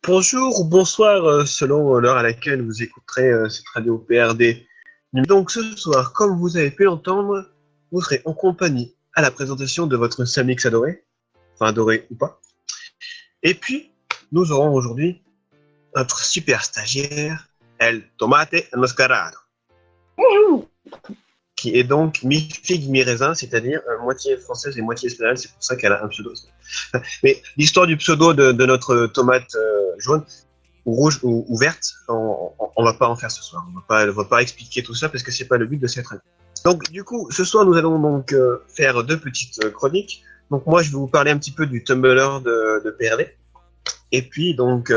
Bonjour ou bonsoir selon l'heure à laquelle vous écouterez cette radio PRD. Donc ce soir, comme vous avez pu l'entendre, vous serez en compagnie à la présentation de votre Samix adoré, enfin adoré ou pas. Et puis, nous aurons aujourd'hui notre super stagiaire, El Tomate Enmascarado, Bonjour. qui est donc mi-figue, mi-raisin, c'est-à-dire moitié française et moitié espagnole, c'est pour ça qu'elle a un pseudo. Mais l'histoire du pseudo de notre tomate jaune, ou rouge ou verte, on va pas en faire ce soir. On va pas expliquer tout ça parce que c'est pas le but de cette radio. Donc du coup, ce soir nous allons donc faire deux petites chroniques. Donc moi je vais vous parler un petit peu du Tumblr de PRD. Et puis donc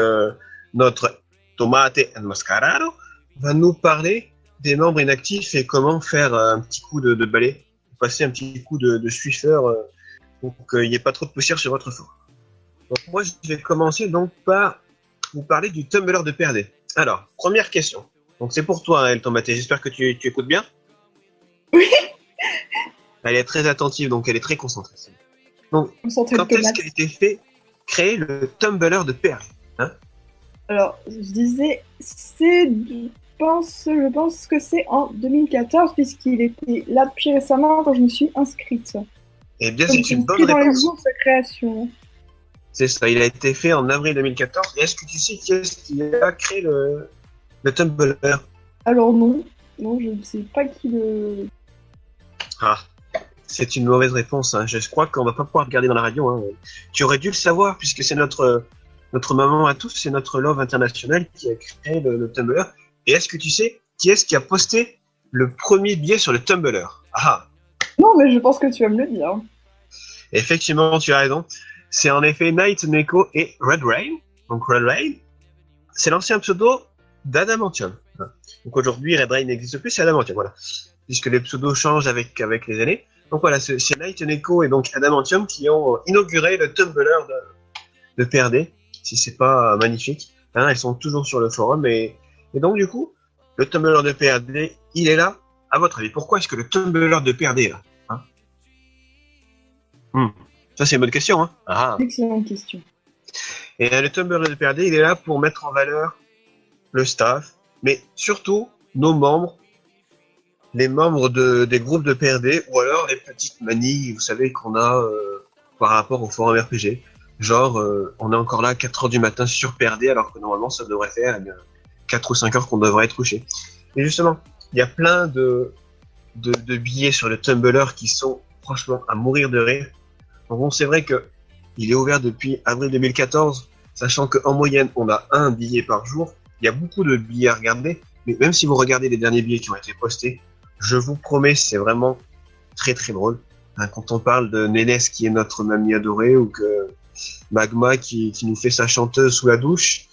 notre Tomate Enmascarado va nous parler des membres inactifs et comment faire un petit coup de balai, passer un petit coup de Swiffer pour qu'il n'y ait pas trop de poussière sur votre four. Donc moi je vais commencer donc par vous parler du Tumblr de PRD. Alors, première question. Donc c'est pour toi, El Tomate. J'espère que tu écoutes bien. Oui. Elle est très attentive, donc elle est très concentrée. Donc, Concentré quand est-ce qu'a été fait créer le Tumblr de PRD, hein? Alors, je disais, je pense que c'est en 2014, puisqu'il était là depuis récemment quand je me suis inscrite. Eh bien, Donc, c'est une bonne dans les réponse. jours de création. C'est ça, il a été fait en avril 2014. Et est-ce que tu sais qui est-ce qui a créé le Tumblr? Alors non, je ne sais pas qui le... Ah, c'est une mauvaise réponse, hein. Je crois qu'on va pas pouvoir regarder dans la radio, hein. Tu aurais dû le savoir, puisque c'est notre maman à tous, c'est notre Love International qui a créé le Tumblr. Et est-ce que tu sais qui est-ce qui a posté le premier billet sur le Tumblr? Ah, Non, mais je pense que tu vas me le dire. effectivement, tu as raison. C'est en effet Night Neko et Red Rain. Donc Red Rain, c'est l'ancien pseudo d'Adamantium. Donc aujourd'hui, Red Rain n'existe plus, c'est Adamantium, voilà. Puisque les pseudos changent avec les années. Donc voilà, c'est Night Neko et donc Adamantium qui ont inauguré le Tumblr de PRD. Si c'est pas magnifique, hein, elles sont toujours sur le forum. Et donc du coup, le Tumblr de PRD, il est là. À votre avis, pourquoi est-ce que le Tumblr de PRD est là, hein? Ça, c'est une bonne question, hein. Ah. Excellente question. Et le Tumblr de PRD, il est là pour mettre en valeur le staff, mais surtout nos membres, les membres des groupes de PRD, ou alors les petites manies, vous savez, qu'on a par rapport au forum RPG. Genre, on est encore là à 4h du matin sur PRD, alors que normalement, ça devrait faire 4 ou 5 heures qu'on devrait être couché. Et justement, il y a plein de billets sur le Tumblr qui sont franchement à mourir de rire. Donc bon, c'est vrai que il est ouvert depuis avril 2014, sachant qu'en moyenne, on a un billet par jour. Il y a beaucoup de billets à regarder, mais même si vous regardez les derniers billets qui ont été postés, je vous promets, c'est vraiment très très drôle. Hein, quand on parle de Nénès qui est notre mamie adorée, ou que Magma qui nous fait sa chanteuse sous la douche.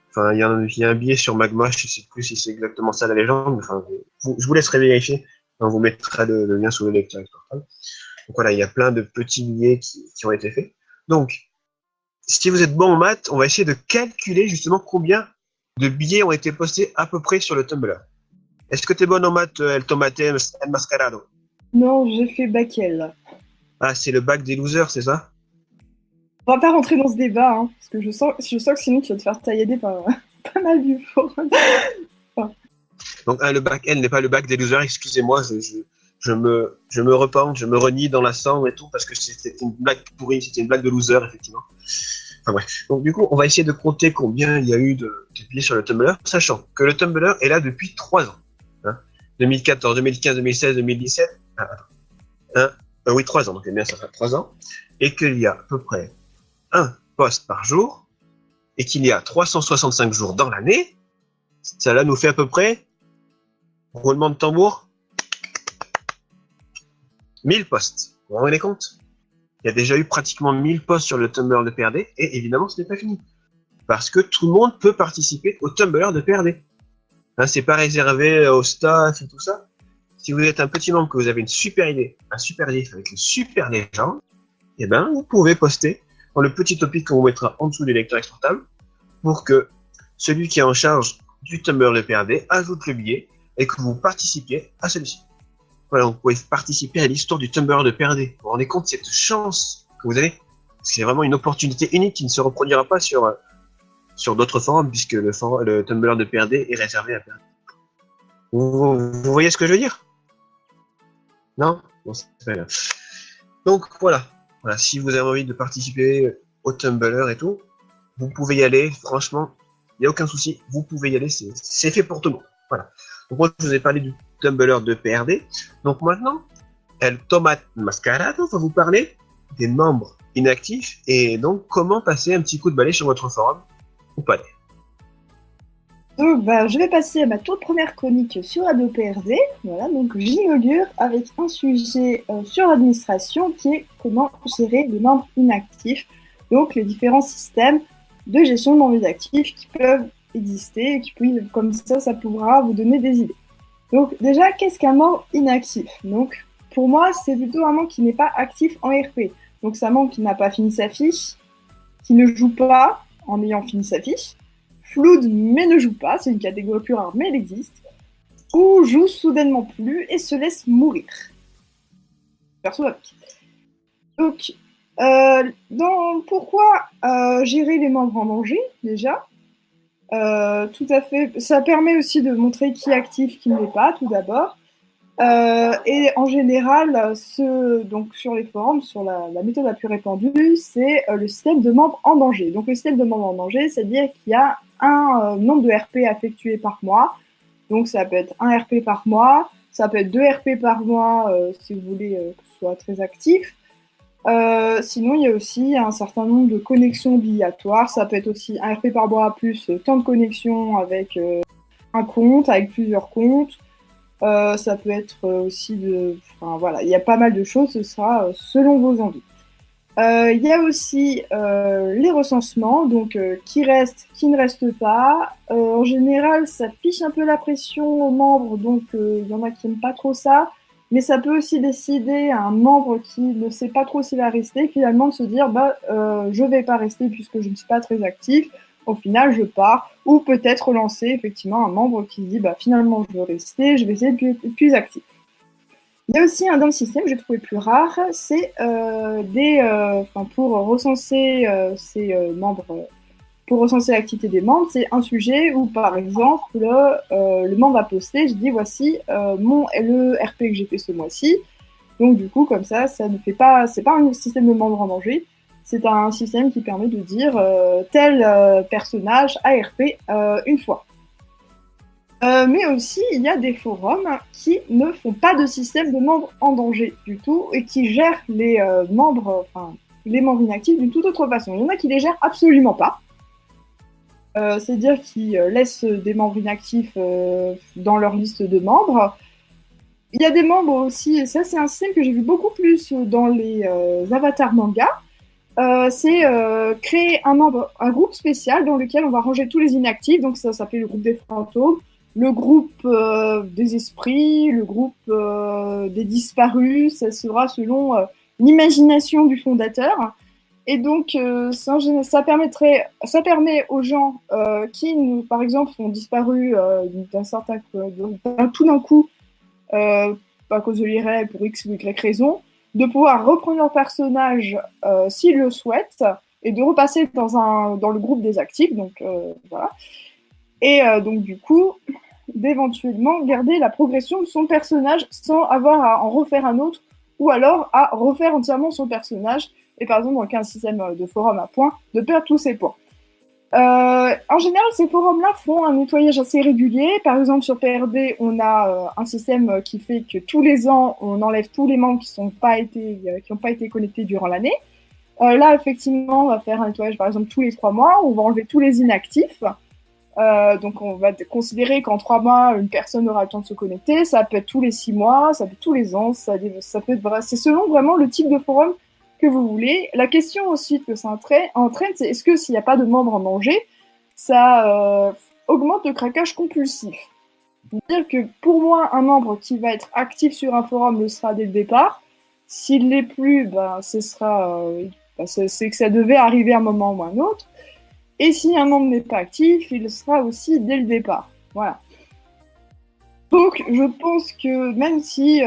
Enfin, il y a un billet sur Magma, je ne sais plus si c'est exactement ça la légende, mais enfin, je vous laisserai vérifier. On vous mettra le lien sous le lecteur. Donc voilà, il y a plein de petits billets qui ont été faits. Donc, si vous êtes bon en maths, on va essayer de calculer justement combien de billets ont été postés à peu près sur le Tumblr. Est-ce que tu es bonne en maths, El Tomate Enmascarado? Non, j'ai fait bac L. Ah, c'est le bac des losers, c'est ça? On va pas rentrer dans ce débat, hein, parce que je sens que sinon tu vas te faire taillader par pas mal du forum. Donc, le bac L n'est pas le bac des losers, excusez-moi, je me repens, je me renie dans la cendre et tout, parce que c'était une blague pourrie, c'était une blague de loser, effectivement. Enfin bref. Donc du coup, on va essayer de compter combien il y a eu de billets sur le Tumblr, sachant que le Tumblr est là depuis 3 ans. Hein, 2014, 2015, 2016, 2017. Oui, 3 ans, donc bien ça fait 3 ans. Et qu'il y a à peu près un post par jour, et qu'il y a 365 jours dans l'année. Ça nous fait à peu près, roulement de tambour, 1000 posts. Vous vous rendez compte? Il y a déjà eu pratiquement 1000 posts sur le Tumblr de PRD, et évidemment, ce n'est pas fini. Parce que tout le monde peut participer au Tumblr de PRD. Hein, c'est pas réservé au staff et tout ça. Si vous êtes un petit membre, que vous avez une super idée, un super gif avec une super légende, eh ben, vous pouvez poster dans le petit topic qu'on vous mettra en dessous des lecteurs exportables pour que celui qui est en charge du Tumblr de PRD ajoute le billet et que vous participiez à celui-ci. Voilà, vous pouvez participer à l'histoire du Tumblr de PRD. Vous vous rendez compte de cette chance que vous avez? C'est vraiment une opportunité unique qui ne se reproduira pas sur sur d'autres forums, puisque le Tumblr de PRD est réservé à PRD. Vous voyez ce que je veux dire? Non? Bon, c'est pas grave. Donc voilà, si vous avez envie de participer au Tumblr et tout, vous pouvez y aller, franchement, il n'y a aucun souci, vous pouvez y aller, c'est fait pour tout le monde. Voilà. Donc moi, je vous ai parlé du Tumblr de PRD. Donc maintenant, El Tomate Mascarado va vous parler des membres inactifs et donc comment passer un petit coup de balai sur votre forum ou pas. Donc, je vais passer à ma toute première chronique sur AdoPRD. Voilà, donc j'inaugure avec un sujet sur l'administration qui est comment gérer les membres inactifs, donc les différents systèmes de gestion de membres inactifs qui peuvent exister et qui peuvent, comme ça pourra vous donner des idées. Donc déjà, qu'est-ce qu'un membre inactif? Donc pour moi, c'est plutôt un membre qui n'est pas actif en RP. Donc c'est un membre qui n'a pas fini sa fiche, qui ne joue pas en ayant fini sa fiche, floude mais ne joue pas, c'est une catégorie plus rare mais elle existe, ou joue soudainement plus et se laisse mourir. Perso avec. Donc, pourquoi gérer les membres en danger déjà? Tout à fait. Ça permet aussi de montrer qui est actif, qui ne l'est pas, tout d'abord. Et en général, donc sur les forums, sur la méthode la plus répandue, c'est le système de membres en danger. Donc le système de membres en danger, c'est-à-dire qu'il y a un nombre de RP effectués par mois. Donc ça peut être un RP par mois, ça peut être 2 RP par mois si vous voulez que ce soit très actif. Sinon, il y a aussi un certain nombre de connexions obligatoires. Ça peut être aussi un RP par mois plus tant de connexions avec un compte, avec plusieurs comptes. Ça peut être aussi enfin voilà, il y a pas mal de choses, ce sera selon vos envies. Il y a aussi les recensements, donc qui reste, qui ne reste pas. En général, ça fiche un peu la pression aux membres, donc il y en a qui n'aiment pas trop ça. Mais ça peut aussi décider à un membre qui ne sait pas trop s'il va rester, finalement de se dire je vais pas rester puisque je ne suis pas très actif. Au final, je pars. Ou peut-être relancer effectivement un membre qui dit finalement je veux rester, je vais essayer d'être plus actif. Il y a aussi un dans le système que j'ai trouvé plus rare, c'est pour recenser ces membres, pour recenser l'activité des membres, c'est un sujet où par exemple le membre va poster, je dis voici le RP que j'ai fait ce mois-ci. Donc du coup comme ça ne fait pas, c'est pas un système de membres en danger, c'est un système qui permet de dire tel personnage a RP une fois. Mais aussi, il y a des forums qui ne font pas de système de membres en danger du tout et qui gèrent les membres inactifs d'une toute autre façon. Il y en a qui les gèrent absolument pas. C'est-à-dire qu'ils laissent des membres inactifs dans leur liste de membres. Il y a des membres aussi, et ça c'est un système que j'ai vu beaucoup plus dans les avatars manga, c'est créer un groupe spécial dans lequel on va ranger tous les inactifs, donc ça s'appelle le groupe des fantômes, le groupe des esprits, le groupe des disparus, ça sera selon l'imagination du fondateur. Et donc, ça permet aux gens qui, par exemple, ont disparu tout d'un coup, à cause de l'IRL pour X ou Y raison, de pouvoir reprendre leur personnage s'ils le souhaitent et de repasser dans le groupe des actifs. Donc, voilà. Et donc, du coup, d'éventuellement garder la progression de son personnage sans avoir à en refaire un autre ou alors à refaire entièrement son personnage. Et par exemple, dans un système de forum à points, de perdre tous ses points. En général, ces forums-là font un nettoyage assez régulier. Par exemple, sur PRD, on a un système qui fait que tous les ans, on enlève tous les membres qui n'ont pas été connectés durant l'année. Là, effectivement, on va faire un nettoyage, par exemple, tous les 3 mois. On va enlever tous les inactifs. Donc, on va considérer qu'en 3 mois, une personne aura le temps de se connecter. Ça peut être tous les 6 mois, ça peut être tous les ans. Ça peut être, c'est selon vraiment le type de forum que vous voulez. La question ensuite que ça entraîne, c'est est-ce que s'il n'y a pas de membres en danger, ça augmente le craquage compulsif. C'est-à-dire que pour moi, un membre qui va être actif sur un forum le sera dès le départ. S'il l'est plus, c'est que ça devait arriver à un moment ou à un autre. Et si un membre n'est pas actif, il sera aussi dès le départ. Voilà. Donc, je pense que même si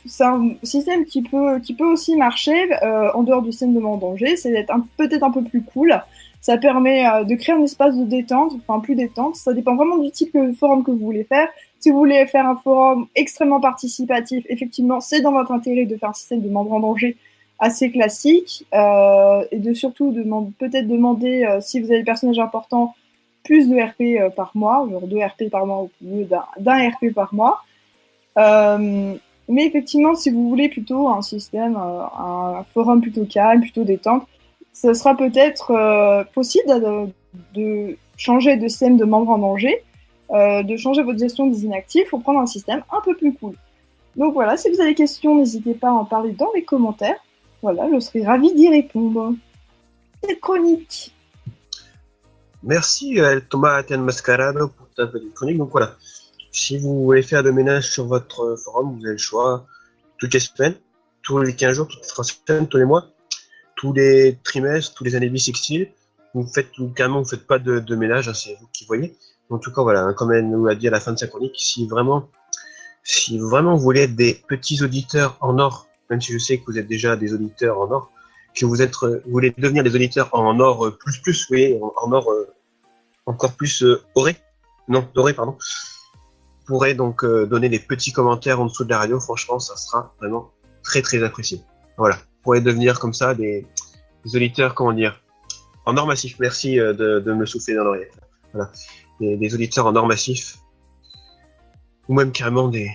c'est un système qui peut aussi marcher en dehors du système de membres en danger, c'est d'être peut-être un peu plus cool. Ça permet de créer un espace de détente, enfin plus détente. Ça dépend vraiment du type de forum que vous voulez faire. Si vous voulez faire un forum extrêmement participatif, effectivement, c'est dans votre intérêt de faire un système de membres en danger assez classique et de surtout peut-être demander, si vous avez des personnages importants, plus de RP par mois, genre 2 RP par mois au lieu d'un RP par mois. Mais effectivement, si vous voulez plutôt un système, un forum plutôt calme, plutôt détente, ce sera peut-être possible de changer de système de membres en danger, de changer votre gestion des inactifs pour prendre un système un peu plus cool. Donc voilà, si vous avez des questions, n'hésitez pas à en parler dans les commentaires. Voilà, je serai ravie d'y répondre. Cette chronique. Merci Thomas Mascarado pour ta petite chronique. Donc voilà, si vous voulez faire le ménage sur votre forum, vous avez le choix toutes les semaines, tous les 15 jours, toutes les 3 semaines, tous les mois, tous les trimestres, tous les années bissextiles. Vous carrément, vous faites pas de ménage, hein, c'est vous qui voyez. En tout cas, voilà, comme elle nous l'a dit à la fin de sa chronique, si vraiment vous voulez être des petits auditeurs en or, même si je sais que vous êtes déjà des auditeurs en or, que vous voulez devenir des auditeurs en or plus, vous voyez, en or encore plus doré, pardon. Vous pourrez donc donner des petits commentaires en dessous de la radio. Franchement, ça sera vraiment très très apprécié. Voilà, vous pourrez devenir comme ça des auditeurs, comment dire, en or massif. Merci de me souffler dans l'oreillette. Voilà, des auditeurs en or massif, ou même carrément des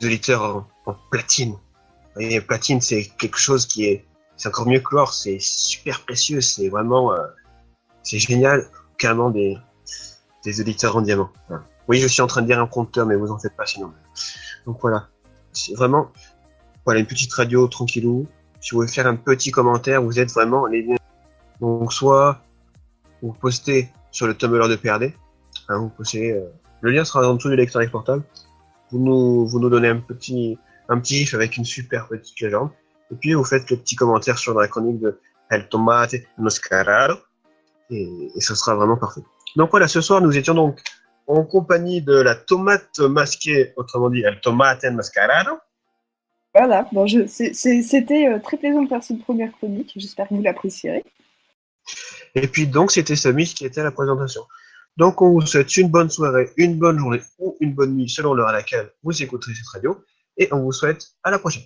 auditeurs en platine. Vous voyez, platine, c'est quelque chose c'est encore mieux que l'or, c'est super précieux, c'est vraiment, c'est génial, carrément des auditeurs en diamant. Voilà. Oui, je suis en train de dire un prompteur, mais vous en faites pas sinon. Donc voilà, c'est vraiment, voilà, une petite radio tranquillou. Si vous voulez faire un petit commentaire, vous êtes vraiment les bienvenus. Donc soit vous postez sur le Tumblr de PRD, hein, vous postez, le lien sera en dessous du lecteur exportable. Vous nous donnez un petit gif avec une super petite légende. Et puis vous faites le petit commentaire sur la chronique de El Tomate Mascarado. Et ce sera vraiment parfait. Donc voilà, ce soir nous étions donc en compagnie de la tomate masquée, autrement dit El Tomate Mascarado. Voilà, bon, c'était très plaisant de faire cette première chronique, j'espère que vous l'apprécierez. Et puis donc c'était Samy qui était à la présentation. Donc on vous souhaite une bonne soirée, une bonne journée ou une bonne nuit selon l'heure à laquelle vous écouterez cette radio. Et on vous souhaite à la prochaine.